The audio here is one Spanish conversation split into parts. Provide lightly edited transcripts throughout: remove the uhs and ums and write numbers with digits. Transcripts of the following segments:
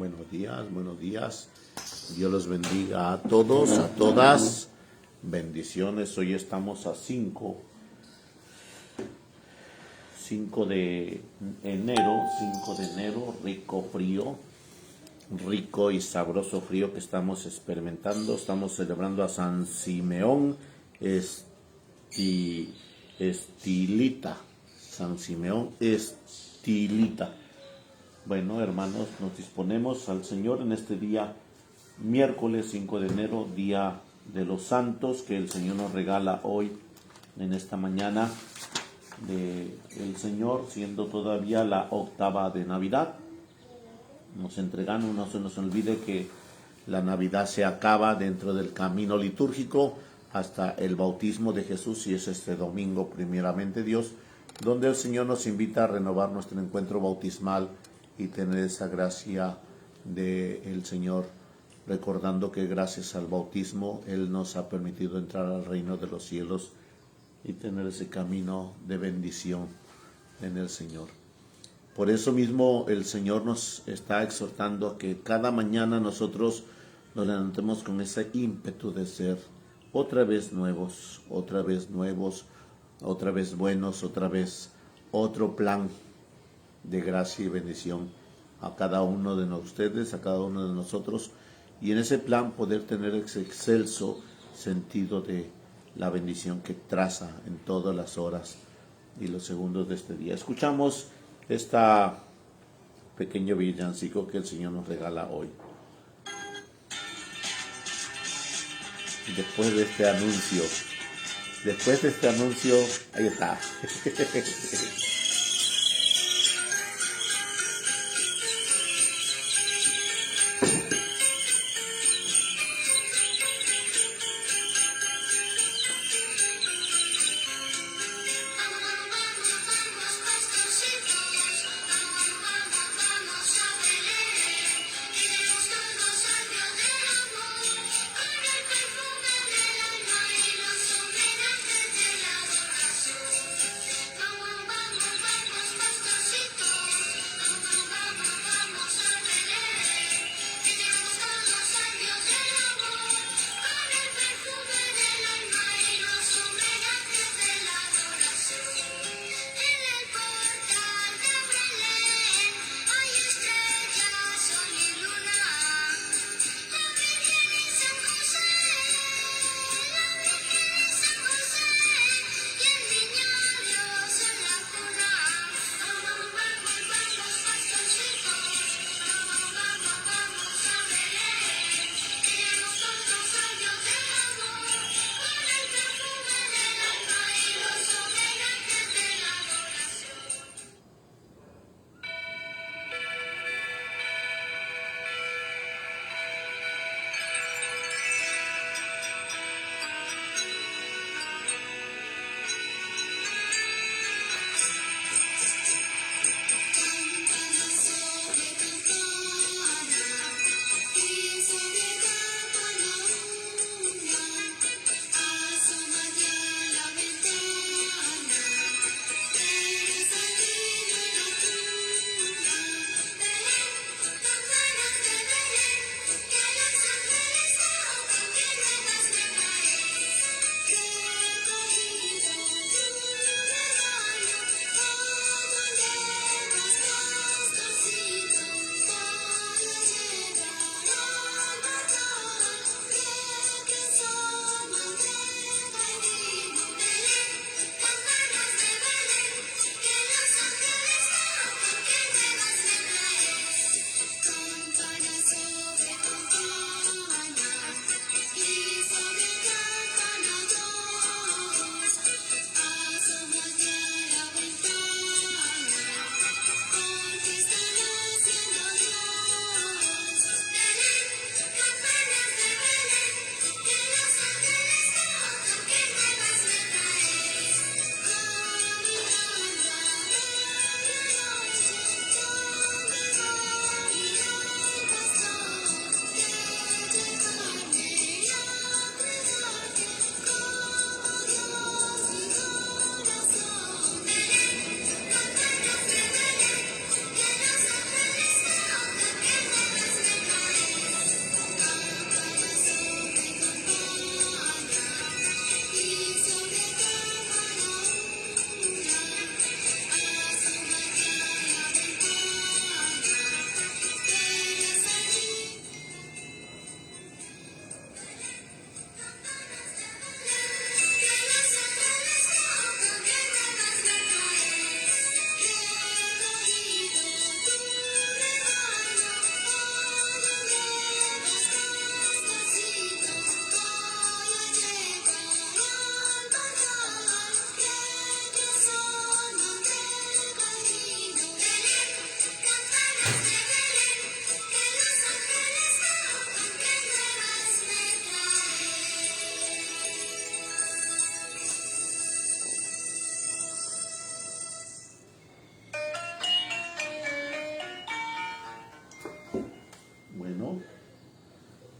Buenos días, buenos días. Dios los bendiga a todos, a todas. Bendiciones. Hoy estamos a 5 de enero, rico frío, rico y sabroso frío que estamos experimentando. Estamos celebrando a San Simeón Estilita. San Simeón Estilita. Bueno, hermanos, nos disponemos al Señor en este día, miércoles 5 de enero, día de los santos, que el Señor nos regala hoy, en esta mañana del Señor, siendo todavía la octava de Navidad. Nos entregan, no se nos olvide que la Navidad se acaba dentro del camino litúrgico hasta el bautismo de Jesús, y es este domingo, primeramente Dios, donde el Señor nos invita a renovar nuestro encuentro bautismal y tener esa gracia del Señor, recordando que gracias al bautismo Él nos ha permitido entrar al reino de los cielos y tener ese camino de bendición en el Señor. Por eso mismo el Señor nos está exhortando a que cada mañana nosotros nos levantemos con ese ímpetu de ser otra vez nuevos, otra vez buenos, otra vez otro plan de gracia y bendición a cada uno de ustedes, a cada uno de nosotros, y en ese plan poder tener ese excelso sentido de la bendición que traza en todas las horas y los segundos de este día. Escuchamos esta pequeño villancico que el Señor nos regala hoy. Después de este anuncio, ahí está.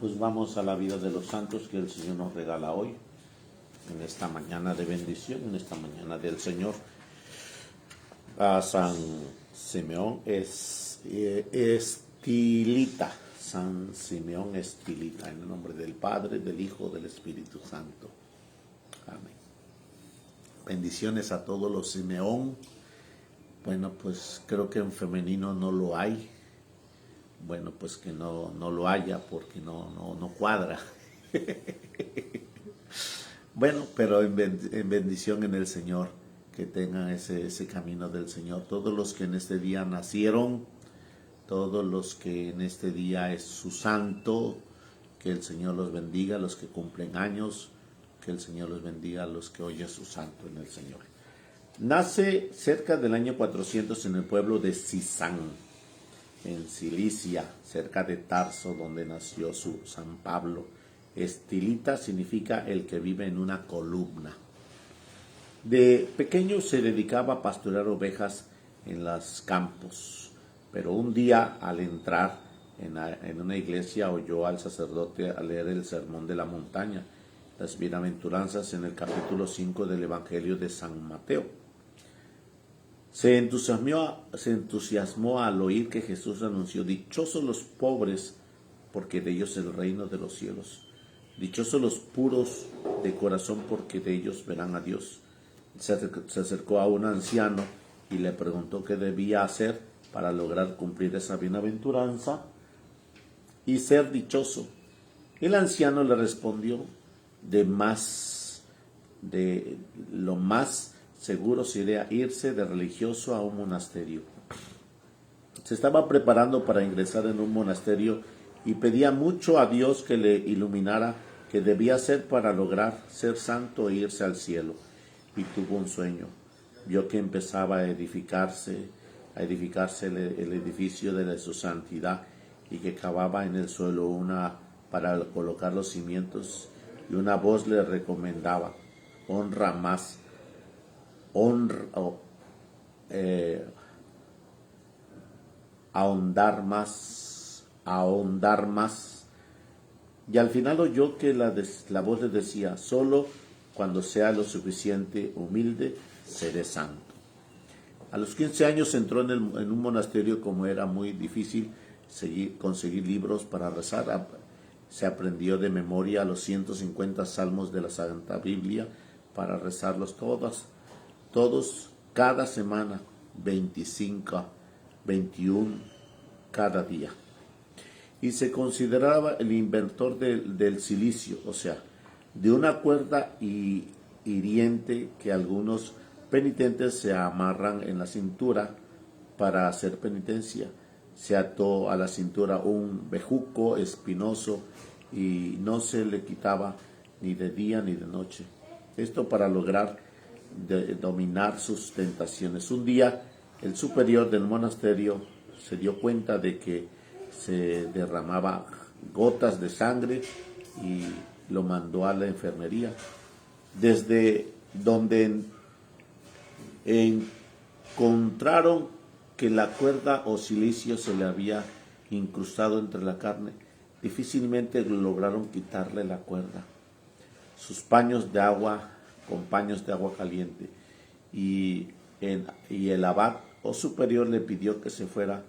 Pues vamos a la vida de los santos que el Señor nos regala hoy, en esta mañana de bendición, en esta mañana del Señor. A San Simeón Estilita, San Simeón Estilita, en el nombre del Padre, del Hijo, del Espíritu Santo. Amén. Bendiciones a todos los Simeón. Bueno, pues creo que en femenino no lo hay. Bueno, pues que no lo haya porque no cuadra. Bueno, pero en bendición en el Señor, que tengan ese camino del Señor. Todos los que en este día nacieron, todos los que en este día es su santo, que el Señor los bendiga, los que cumplen años, que el Señor los bendiga, los que hoy es su santo en el Señor. Nace cerca del año 400 en el pueblo de Sisán, en Cilicia, cerca de Tarso, donde nació su San Pablo. Estilita significa el que vive en una columna. De pequeño se dedicaba a pastorear ovejas en los campos, pero un día al entrar en una iglesia oyó al sacerdote a leer el Sermón de la Montaña, las bienaventuranzas en el capítulo 5 del Evangelio de San Mateo. Se entusiasmó al oír que Jesús anunció: dichosos los pobres, porque de ellos es el reino de los cielos. Dichosos los puros de corazón, porque de ellos verán a Dios. Se acercó a un anciano y le preguntó qué debía hacer para lograr cumplir esa bienaventuranza y ser dichoso. El anciano le respondió: de lo más seguro sería irse de religioso a un monasterio. Se estaba preparando para ingresar en un monasterio y pedía mucho a Dios que le iluminara qué debía hacer para lograr ser santo e irse al cielo. Y tuvo un sueño. Vio que empezaba a edificarse el edificio de su santidad, y que cavaba en el suelo para colocar los cimientos, y una voz le recomendaba: ahondar más. Y al final oyó que la voz le decía: solo cuando sea lo suficiente humilde, seré santo. A los 15 años entró en un monasterio. Como era muy difícil conseguir libros para rezar, se aprendió de memoria los 150 salmos de la Santa Biblia para rezarlos todos, cada semana, 25, 21 cada día. Y se consideraba el inventor del cilicio, o sea, de una cuerda hiriente que algunos penitentes se amarran en la cintura para hacer penitencia. Se ató a la cintura un bejuco espinoso y no se le quitaba ni de día ni de noche. Esto para lograr dominar sus tentaciones. Un día el superior del monasterio se dio cuenta de que se derramaba gotas de sangre y lo mandó a la enfermería, desde donde encontraron que la cuerda o cilicio se le había incrustado entre la carne. Difícilmente lograron quitarle la cuerda. Sus paños de agua con paños de agua caliente, y el abad o superior le pidió que se fuera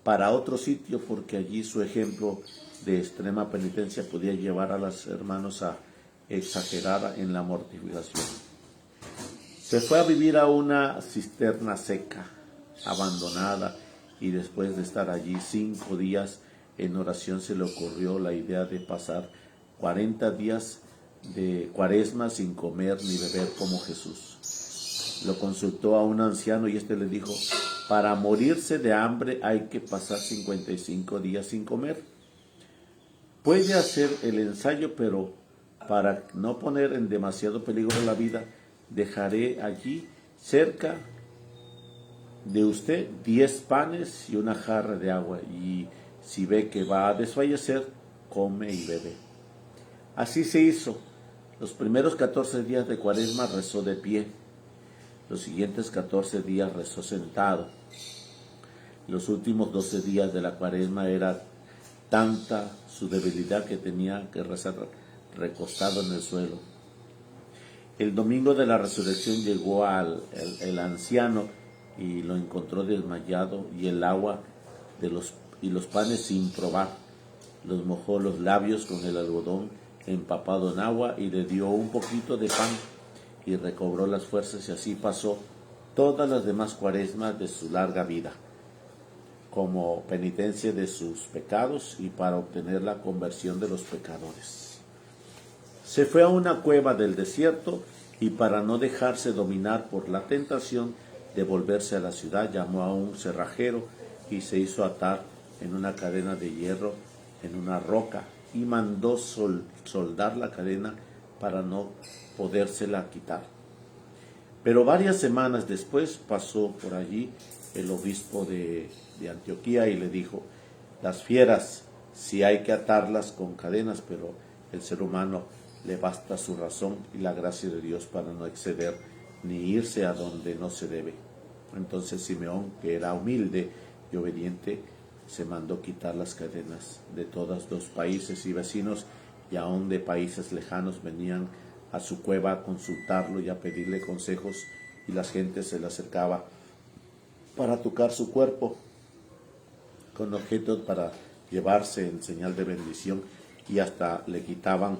para otro sitio, porque allí su ejemplo de extrema penitencia podía llevar a los hermanos a exagerar en la mortificación. Se fue a vivir a una cisterna seca, abandonada, y después de estar allí 5 días en oración se le ocurrió la idea de pasar 40 días de cuaresma sin comer ni beber como Jesús. Lo consultó a un anciano y este le dijo: para morirse de hambre hay que pasar 55 días sin comer. Puede hacer el ensayo, pero para no poner en demasiado peligro la vida, dejaré allí cerca de usted 10 panes y una jarra de agua, y si ve que va a desfallecer, come y bebe. Así se hizo. Los primeros 14 días de cuaresma rezó de pie. Los siguientes 14 días rezó sentado. Los últimos 12 días de la cuaresma era tanta su debilidad que tenía que rezar recostado en el suelo. El domingo de la resurrección llegó el anciano y lo encontró desmayado, y el agua y los panes sin probar. Los mojó los labios con el algodón empapado en agua y le dio un poquito de pan y recobró las fuerzas, y así pasó todas las demás cuaresmas de su larga vida, como penitencia de sus pecados y para obtener la conversión de los pecadores. Se fue a una cueva del desierto y, para no dejarse dominar por la tentación de volverse a la ciudad, llamó a un cerrajero y se hizo atar en una cadena de hierro en una roca, y mandó soldar la cadena para no podérsela quitar. Pero varias semanas después pasó por allí el obispo de Antioquía y le dijo: las fieras sí hay que atarlas con cadenas, pero el ser humano le basta su razón y la gracia de Dios para no exceder ni irse a donde no se debe. Entonces Simeón, que era humilde y obediente, se mandó quitar las cadenas. De todos los países y vecinos, y aún de países lejanos, venían a su cueva a consultarlo y a pedirle consejos, y la gente se le acercaba para tocar su cuerpo con objetos para llevarse en señal de bendición, y hasta le quitaban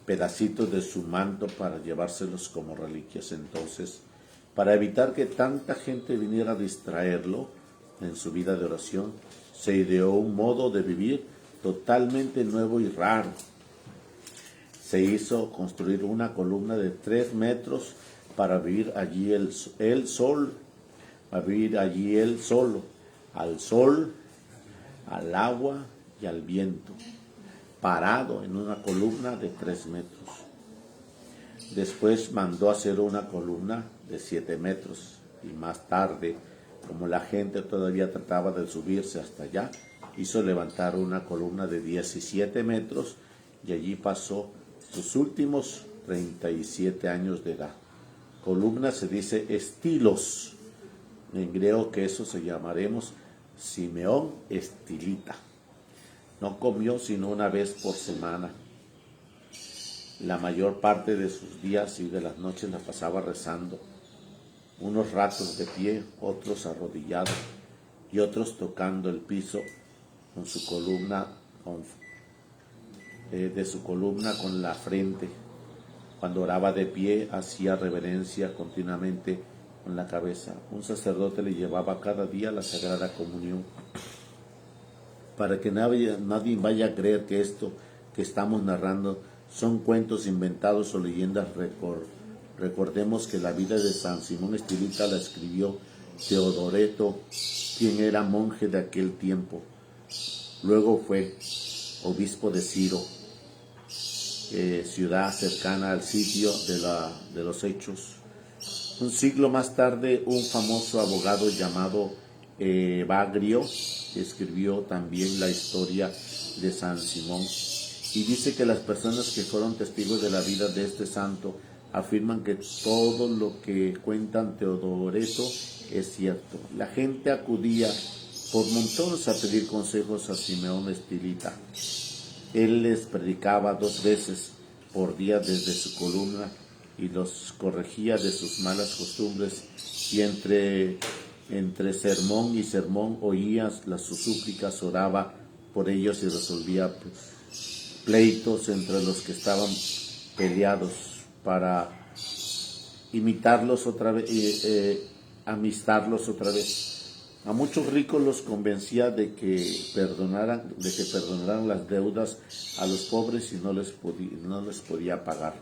pedacitos de su manto para llevárselos como reliquias. Entonces, para evitar que tanta gente viniera a distraerlo en su vida de oración, se ideó un modo de vivir totalmente nuevo y raro. Se hizo construir una columna de 3 metros para vivir allí él solo, al sol, al agua y al viento, parado en una columna de 3 metros. Después mandó hacer una columna de 7 metros, y más tarde, como la gente todavía trataba de subirse hasta allá, hizo levantar una columna de 17 metros, y allí pasó sus últimos 37 años de edad. Columna se dice estilos, en griego, que eso se llamaremos Simeón estilita. No comió sino una vez por semana. La mayor parte de sus días y de las noches la pasaba rezando, unos ratos de pie, otros arrodillados y otros tocando el piso con su columna, de su columna con la frente. Cuando oraba de pie, hacía reverencia continuamente con la cabeza. Un sacerdote le llevaba cada día la Sagrada Comunión. Para que nadie vaya a creer que esto que estamos narrando son cuentos inventados o leyendas, recordemos que la vida de San Simón Estilita la escribió Teodoreto, quien era monje de aquel tiempo. Luego fue obispo de Ciro, ciudad cercana al sitio de los Hechos. Un siglo más tarde, un famoso abogado llamado Evagrio escribió también la historia de San Simón, y dice que las personas que fueron testigos de la vida de este santo afirman que todo lo que cuentan Teodoreto es cierto. La gente acudía por montones a pedir consejos a Simeón Estilita. Él les predicaba 2 veces por día desde su columna y los corregía de sus malas costumbres, y entre sermón y sermón oía sus súplicas, oraba por ellos y resolvía pleitos entre los que estaban peleados para imitarlos otra vez, amistarlos otra vez. A muchos ricos los convencía de que perdonaran las deudas a los pobres, y no les podía pagar.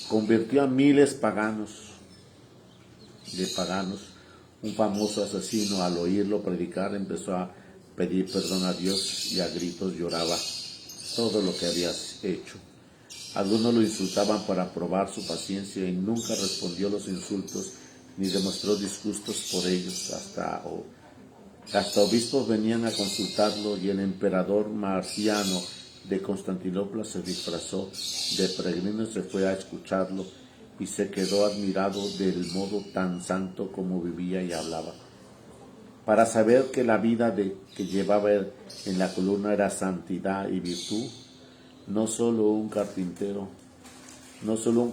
Convirtió a miles de paganos. Un famoso asesino, al oírlo predicar, empezó a pedir perdón a Dios y a gritos lloraba todo lo que había hecho. Algunos lo insultaban para probar su paciencia, y nunca respondió los insultos ni demostró disgustos por ellos. Hasta obispos venían a consultarlo, y el emperador Marciano de Constantinopla se disfrazó de peregrino y se fue a escucharlo, y se quedó admirado del modo tan santo como vivía y hablaba. para saber que la vida que llevaba en la columna era santidad y virtud. No solo un carpintero, no solo un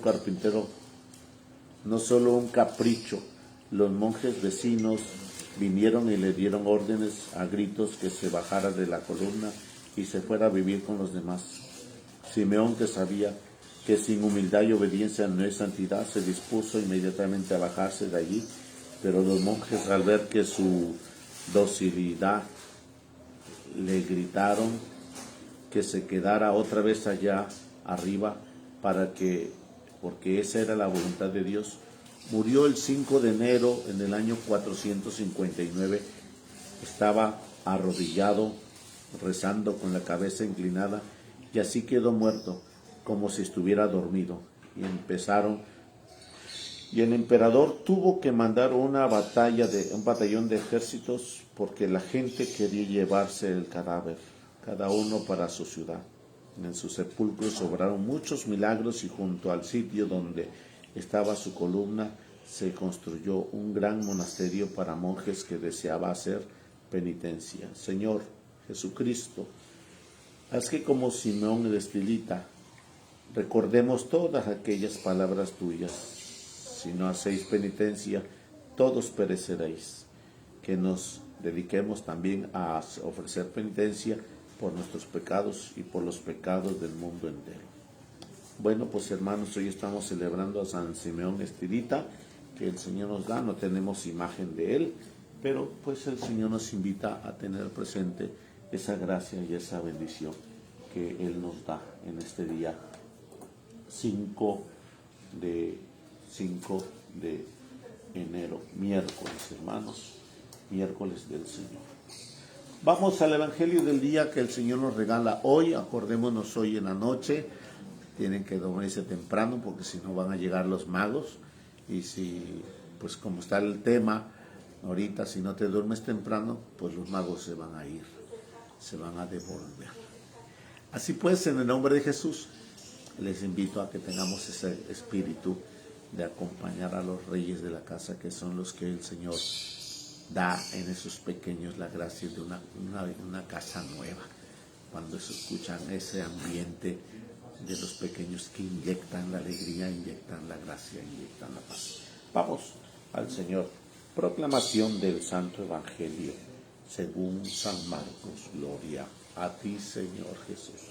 capricho. Los monjes vecinos vinieron y le dieron órdenes a gritos que se bajara de la columna y se fuera a vivir con los demás. Simeón, que sabía que sin humildad y obediencia no es santidad, se dispuso inmediatamente a bajarse de allí, pero los monjes, al ver que su docilidad, le gritaron que se quedara otra vez allá arriba porque esa era la voluntad de Dios. Murió el 5 de enero en el año 459. Estaba arrodillado, rezando con la cabeza inclinada, y así quedó muerto, como si estuviera dormido. Y el emperador tuvo que mandar un batallón de ejércitos, porque la gente quería llevarse el cadáver, cada uno para su ciudad. En su sepulcro sobraron muchos milagros, y junto al sitio donde estaba su columna se construyó un gran monasterio para monjes que deseaba hacer penitencia. Señor Jesucristo, haz que como Simeón el estilita recordemos todas aquellas palabras tuyas. Si no hacéis penitencia, todos pereceréis. Que nos dediquemos también a ofrecer penitencia por nuestros pecados y por los pecados del mundo entero. Bueno, pues hermanos, hoy estamos celebrando a San Simeón Estilita, que el Señor nos da. No tenemos imagen de él, pero pues el Señor nos invita a tener presente esa gracia y esa bendición que Él nos da en este día 5 de enero, miércoles, hermanos, miércoles del Señor. Vamos al Evangelio del día que el Señor nos regala hoy. Acordémonos, hoy en la noche tienen que dormirse temprano, porque si no van a llegar los magos. Y pues como está el tema ahorita, si no te duermes temprano, pues los magos se van a ir, se van a devolver. Así pues, en el nombre de Jesús, les invito a que tengamos ese espíritu de acompañar a los reyes de la casa, que son los que el Señor da en esos pequeños la gracia de una casa nueva. Cuando se escuchan ese ambiente de los pequeños que inyectan la alegría, inyectan la gracia, inyectan la paz. Vamos al Señor. Proclamación del Santo Evangelio según San Marcos. Gloria a ti, Señor Jesús.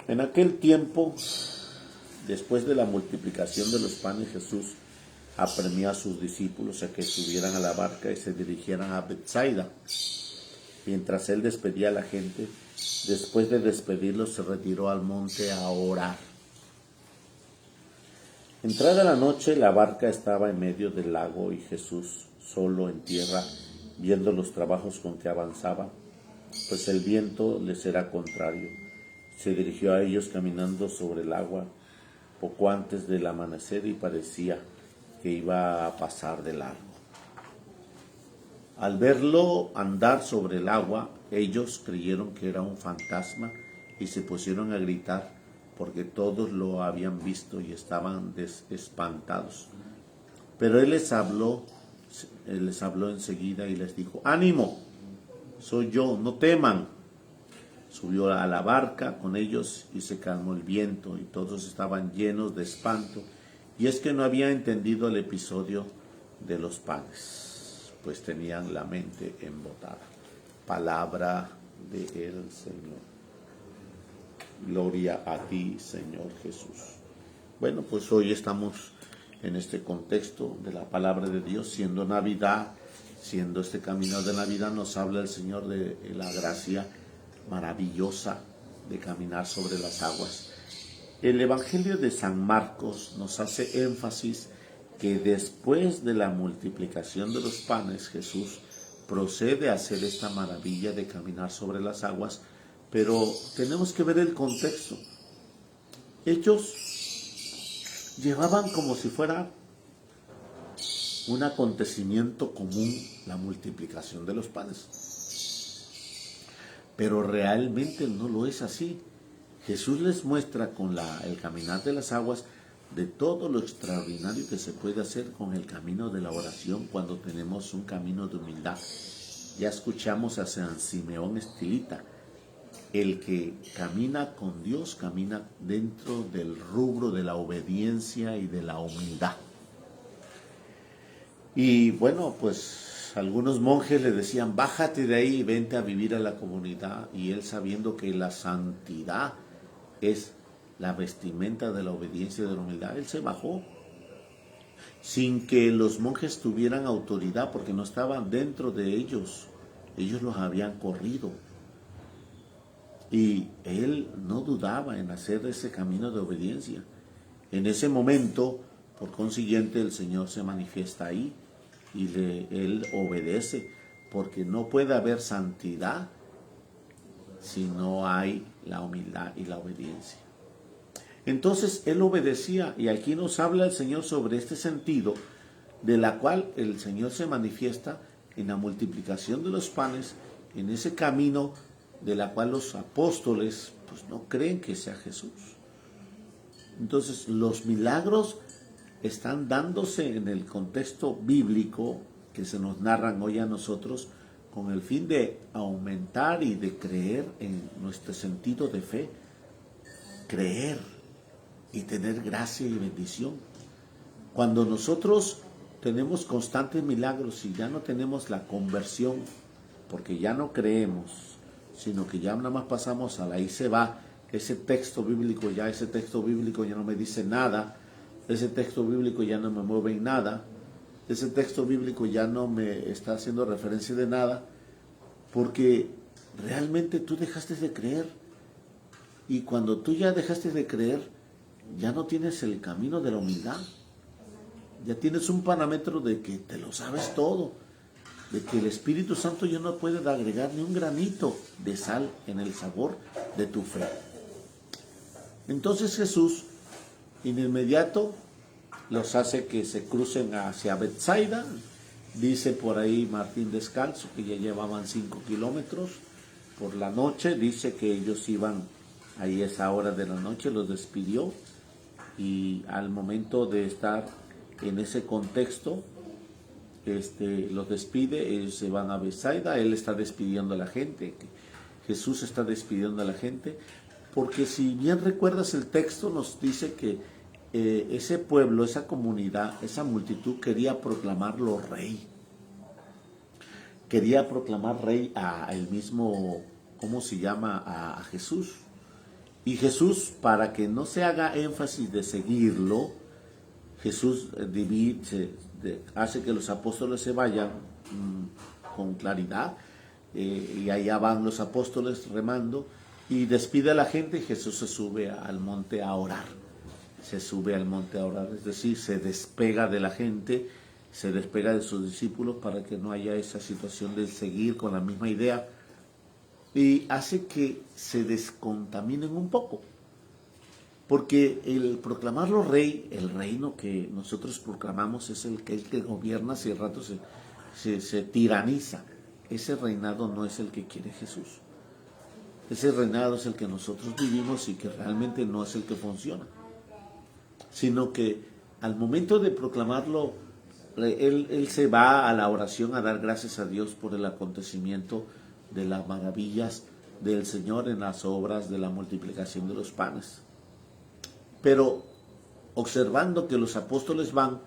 En aquel tiempo, después de la multiplicación de los panes, Jesús apremió a sus discípulos a que subieran a la barca y se dirigieran a Betsaida. Mientras él despedía a la gente, después de despedirlos, se retiró al monte a orar. Entrada la noche, la barca estaba en medio del lago y Jesús, solo en tierra, viendo los trabajos con que avanzaba, pues el viento les era contrario. Se dirigió a ellos caminando sobre el agua poco antes del amanecer y parecía que iba a pasar de largo. Al verlo andar sobre el agua, ellos creyeron que era un fantasma y se pusieron a gritar, porque todos lo habían visto y estaban espantados. Pero él les habló enseguida y les dijo: ánimo, soy yo, no teman. Subió a la barca con ellos y se calmó el viento, y todos estaban llenos de espanto, y es que no habían entendido el episodio de los panes, pues tenían la mente embotada. Palabra del Señor. Gloria a ti, Señor Jesús. Bueno, pues hoy estamos en este contexto de la palabra de Dios, siendo Navidad, siendo este camino de Navidad, nos habla el Señor de la gracia maravillosa de caminar sobre las aguas. El Evangelio de San Marcos nos hace énfasis que después de la multiplicación de los panes, Jesús procede a hacer esta maravilla de caminar sobre las aguas, pero tenemos que ver el contexto. Ellos llevaban como si fuera un acontecimiento común la multiplicación de los panes, pero realmente no lo es así. Jesús les muestra con el caminar de las aguas de todo lo extraordinario que se puede hacer con el camino de la oración cuando tenemos un camino de humildad. Ya escuchamos a San Simeón Estilita. El que camina con Dios camina dentro del rubro de la obediencia y de la humildad. Y bueno, pues algunos monjes le decían, bájate de ahí y vente a vivir a la comunidad. Y él, sabiendo que la santidad es la vestimenta de la obediencia y de la humildad, él se bajó sin que los monjes tuvieran autoridad, porque no estaban dentro de ellos. Ellos los habían corrido. Y él no dudaba en hacer ese camino de obediencia. En ese momento, por consiguiente, el Señor se manifiesta ahí y él obedece, porque no puede haber santidad si no hay la humildad y la obediencia. Entonces él obedecía, y aquí nos habla el Señor sobre este sentido, de la cual el Señor se manifiesta en la multiplicación de los panes, en ese camino de la cual los apóstoles pues no creen que sea Jesús. Entonces los milagros están dándose en el contexto bíblico que se nos narran hoy a nosotros, con el fin de aumentar y de creer en nuestro sentido de fe, creer y tener gracia y bendición. Cuando nosotros tenemos constantes milagros y ya no tenemos la conversión, porque ya no creemos, sino que ya nada más pasamos a la ahí se va, ese texto bíblico ya no me dice nada, ese texto bíblico ya no me mueve en nada, ese texto bíblico ya no me está haciendo referencia de nada, porque realmente tú dejaste de creer. Y cuando tú ya dejaste de creer, ya no tienes el camino de la humildad. Ya tienes un parámetro de que te lo sabes todo, de que el Espíritu Santo ya no puede agregar ni un granito de sal en el sabor de tu fe. Entonces Jesús, en inmediato, los hace que se crucen hacia Betsaida. Dice por ahí Martín Descalzo que ya llevaban 5 kilómetros por la noche. Dice que ellos iban ahí a esa hora de la noche, los despidió, y al momento de estar en ese contexto, los despide, ellos se van a Betsaida, él está despidiendo a la gente, Jesús está despidiendo a la gente, porque si bien recuerdas el texto nos dice que ese pueblo, esa comunidad, esa multitud quería proclamarlo rey. Quería proclamar rey a el mismo, ¿cómo se llama? A Jesús. Y Jesús, para que no se haga énfasis de seguirlo, Jesús hace que los apóstoles se vayan con claridad, y allá van los apóstoles remando, y despide a la gente, y Jesús se sube al monte a orar. Se sube al monte a orar, es decir, se despega de la gente, se despega de sus discípulos para que no haya esa situación de seguir con la misma idea, y hace que se descontaminen un poco, porque el proclamarlo rey, el reino que nosotros proclamamos es el que gobierna, si el rato se tiraniza. Ese reinado no es el que quiere Jesús. Ese reinado es el que nosotros vivimos y que realmente no es el que funciona, sino que al momento de proclamarlo, él se va a la oración a dar gracias a Dios por el acontecimiento de las maravillas del Señor en las obras de la multiplicación de los panes. Pero observando que los apóstoles van,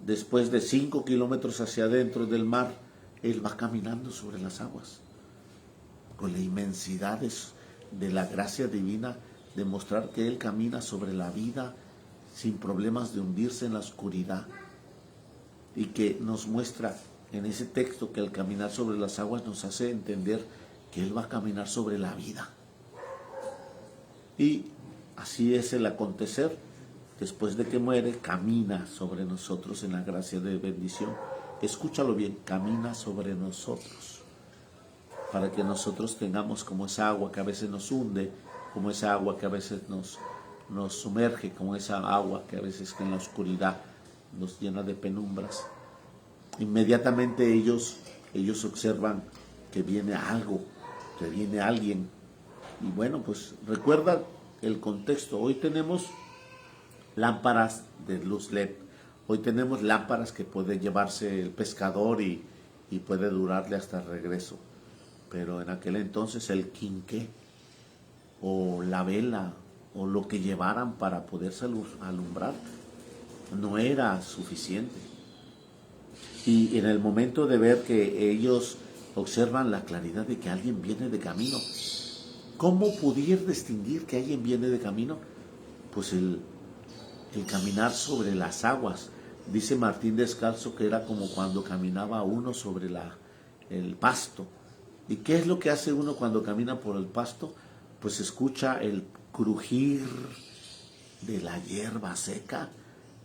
después de 5 kilómetros hacia adentro del mar, él va caminando sobre las aguas, con la inmensidad de la gracia divina, de mostrar que él camina sobre la vida sin problemas de hundirse en la oscuridad, y que nos muestra en ese texto que al caminar sobre las aguas nos hace entender que él va a caminar sobre la vida. Y así es el acontecer. Después de que muere, camina sobre nosotros en la gracia de bendición. Escúchalo bien, camina sobre nosotros, para que nosotros tengamos como esa agua que a veces nos hunde, como esa agua que a veces nos sumerge, como esa agua que a veces en la oscuridad nos llena de penumbras. Inmediatamente ellos observan que viene algo, que viene alguien. Y bueno, pues recuerda el contexto. Hoy tenemos lámparas de luz LED. Hoy tenemos lámparas que puede llevarse el pescador y puede durarle hasta el regreso. Pero en aquel entonces el quinqué o la vela o lo que llevaran para poderse alumbrar no era suficiente. Y en el momento de ver que ellos observan la claridad de que alguien viene de camino, ¿cómo pudiera distinguir que alguien viene de camino? Pues el caminar sobre las aguas. Dice Martín Descalzo que era como cuando caminaba uno sobre el pasto. ¿Y qué es lo que hace uno cuando camina por el pasto? Pues escucha el crujir de la hierba seca,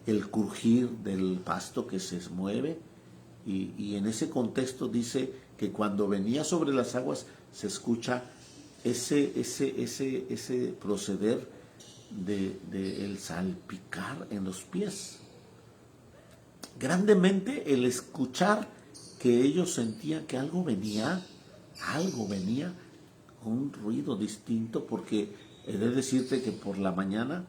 el crujir del pasto que se mueve. Y en ese contexto dice que cuando venía sobre las aguas se escucha ese proceder de el salpicar en los pies. Grandemente el escuchar que ellos sentían que algo venía, un ruido distinto, porque he de decirte que por la mañana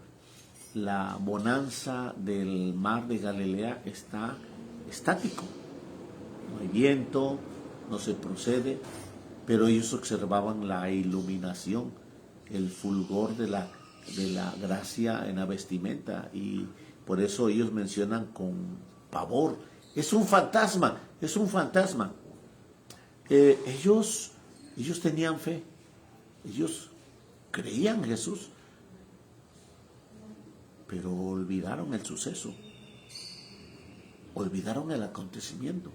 la bonanza del mar de Galilea está estático. No hay viento, no se procede, pero ellos observaban la iluminación, el fulgor de la gracia en la vestimenta, y por eso ellos mencionan con pavor: es un fantasma, es un fantasma. Ellos tenían fe, ellos creían en Jesús, pero olvidaron el suceso, olvidaron el acontecimiento.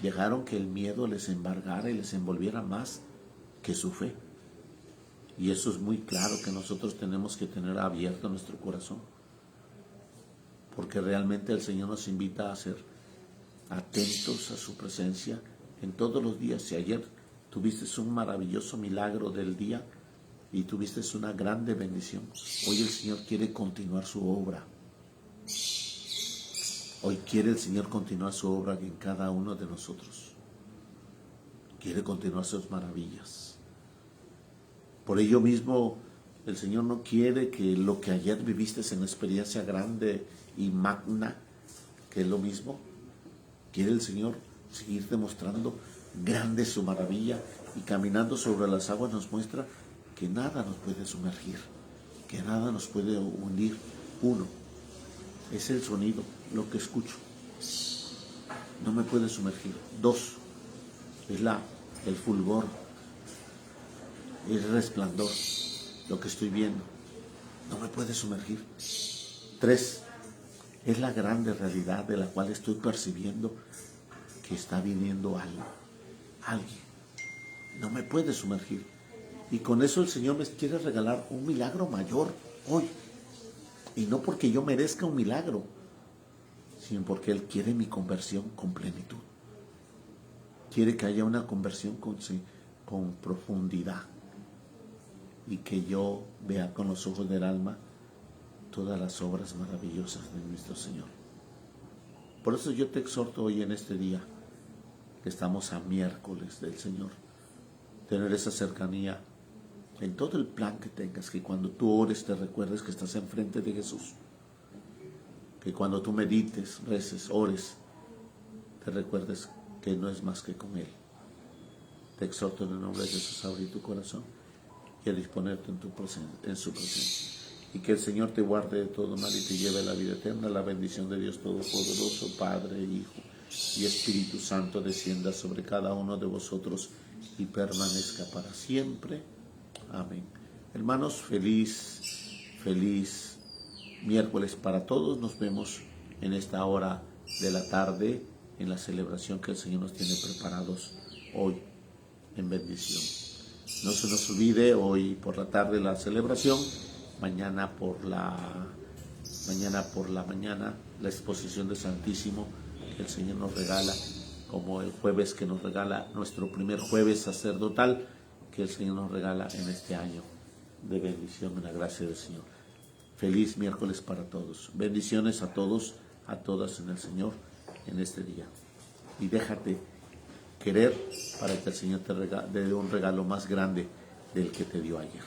Dejaron que el miedo les embargara y les envolviera más que su fe. Y eso es muy claro que nosotros tenemos que tener abierto nuestro corazón, porque realmente el Señor nos invita a ser atentos a su presencia en todos los días. Si ayer tuviste un maravilloso milagro del día y tuviste una grande bendición, hoy el Señor quiere continuar su obra. Hoy quiere el Señor continuar su obra en cada uno de nosotros. Quiere continuar sus maravillas. Por ello mismo, el Señor no quiere que lo que ayer viviste en una experiencia grande y magna, que es lo mismo, quiere el Señor seguir demostrando grande su maravilla, y caminando sobre las aguas nos muestra que nada nos puede sumergir, que nada nos puede hundir. Uno, es el sonido, lo que escucho, no me puede sumergir. Dos, es el fulgor, el resplandor, lo que estoy viendo, no me puede sumergir. Tres, es la grande realidad de la cual estoy percibiendo que está viniendo alguien, no me puede sumergir. Y con eso el Señor me quiere regalar un milagro mayor hoy. Y no porque yo merezca un milagro, sino porque Él quiere mi conversión con plenitud. Quiere que haya una conversión con profundidad, y que yo vea con los ojos del alma todas las obras maravillosas de nuestro Señor. Por eso yo te exhorto hoy en este día, que estamos a miércoles del Señor, tener esa cercanía en todo el plan que tengas, que cuando tú ores te recuerdes que estás enfrente de Jesús, que cuando tú medites, reces, ores, te recuerdes que no es más que con Él. Te exhorto en el nombre de Jesús a abrir tu corazón y a disponerte en su presencia. Y que el Señor te guarde de todo mal y te lleve a la vida eterna. La bendición de Dios Todopoderoso, Padre, Hijo y Espíritu Santo, descienda sobre cada uno de vosotros y permanezca para siempre. Amén. Hermanos, feliz miércoles para todos. Nos vemos en esta hora de la tarde en la celebración que el Señor nos tiene preparados hoy en bendición. No se nos olvide, hoy por la tarde la celebración, mañana por la mañana la exposición de Santísimo que el Señor nos regala, como el jueves que nos regala nuestro primer jueves sacerdotal que el Señor nos regala en este año de bendición en la gracia del Señor. Feliz miércoles para todos. Bendiciones a todos, a todas en el Señor en este día. Y déjate querer para que el Señor te dé un regalo más grande del que te dio ayer.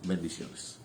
Bendiciones.